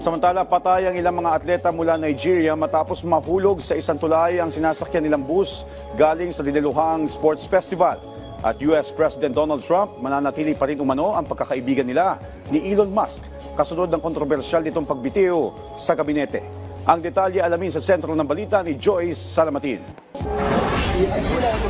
Samantala, patay ang ilang mga atleta mula Nigeria matapos mahulog sa isang tulay ang sinasakyan nilang bus galing sa diniluhang sports festival. At US President Donald Trump, mananatili pa rin umano ang pagkakaibigan nila ni Elon Musk kasunod ng kontrobersyal nitong pagbitiw sa gabinete. Ang detalye alamin sa sentro ng balita ni Joyce Salamatin.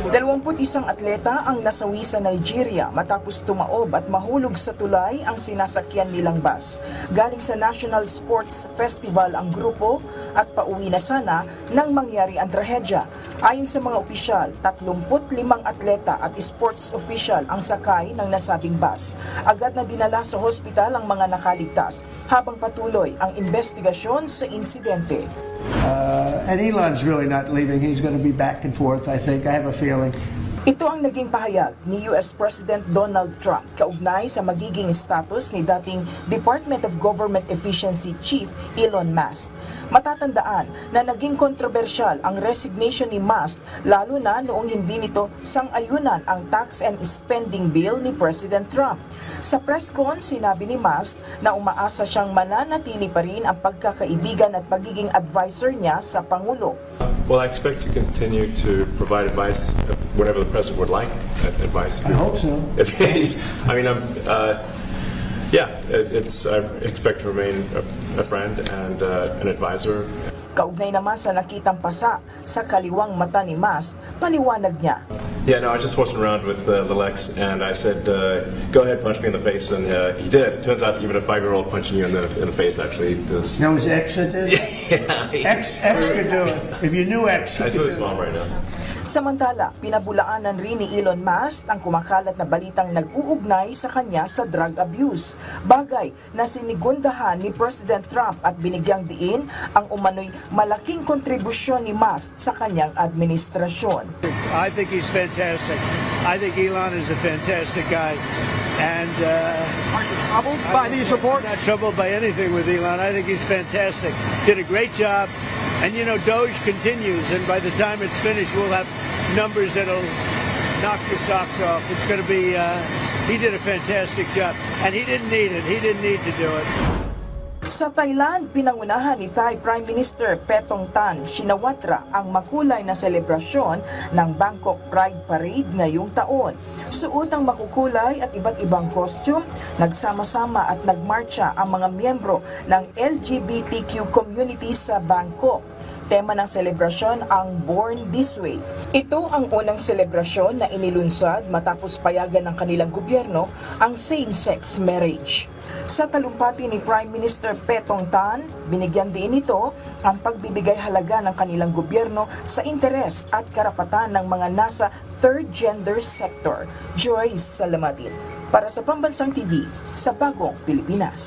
21 atleta ang nasawi sa Nigeria matapos tumaob at mahulog sa tulay ang sinasakyan nilang bus. Galing sa National Sports Festival ang grupo at pauwi na sana nang mangyari ang trahedya. Ayon sa mga opisyal, 35 atleta at sports official ang sakay ng nasabing bus. Agad na dinala sa hospital ang mga nakaligtas habang patuloy ang investigasyon sa insidente. And Elon's really not leaving. He's going to be back and forth, I think. I have a feeling. Ito ang naging pahayag ni US President Donald Trump kaugnay sa magiging status ni dating Department of Government Efficiency Chief Elon Musk. Matatandaan na naging kontrobersyal ang resignation ni Musk lalo na noong hindi nito sang-ayunan ang tax and spending bill ni President Trump. Sa press con, sinabi ni Musk na umaasa siyang mananatili pa rin ang pagkakaibigan at pagiging advisor niya sa Pangulo. Well, I expect to continue to provide advice whenever the president would like advice. I hope so. I mean, I expect to remain a friend and an advisor. Kaugnay naman sa nakitang pasa sa kaliwang mata ni Musk, paliwanag niya. Yeah, no, I was just horsing around with little X, and I said, "Go ahead, punch me in the face," and he did. It turns out even a 5-year-old punching you in the face actually does. That was X that did? Yeah. X could do it. If you knew X, I he saw could his do mom it. right now. Samantala, pinabulaanan rin ni Elon Musk ang kumakalat na balitang nag-uugnay sa kanya sa drug abuse. Bagay na sinigundahan ni President Trump at binigyang diin ang umano'y malaking kontribusyon ni Musk sa kanyang administrasyon. I think he's fantastic. I think Elon is a fantastic guy. And Are you troubled by these reports? I'm not troubled by anything with Elon. I think he's fantastic. Did a great job. And you know, Doge continues, and by the time it's finished, we'll have numbers that'll knock your socks off. It's going to be, he did a fantastic job. And he didn't need it. He didn't need to do it. Sa Thailand, pinangunahan ni Thai Prime Minister Paetongtarn Shinawatra ang makulay na selebrasyon ng Bangkok Pride Parade ngayong taon. Suot ang makukulay at iba't ibang costume, nagsama-sama at nagmarcha ang mga miyembro ng LGBTQ community sa Bangkok. Tema ng selebrasyon ang Born This Way. Ito ang unang selebrasyon na inilunsad matapos payagan ng kanilang gobyerno ang same-sex marriage. Sa talumpati ni Prime Minister Paetongtarn, binigyan din ito ang pagbibigay halaga ng kanilang gobyerno sa interes at karapatan ng mga nasa third gender sector. Joyce Salamatin, para sa Pambansang TV, sa Bagong Pilipinas.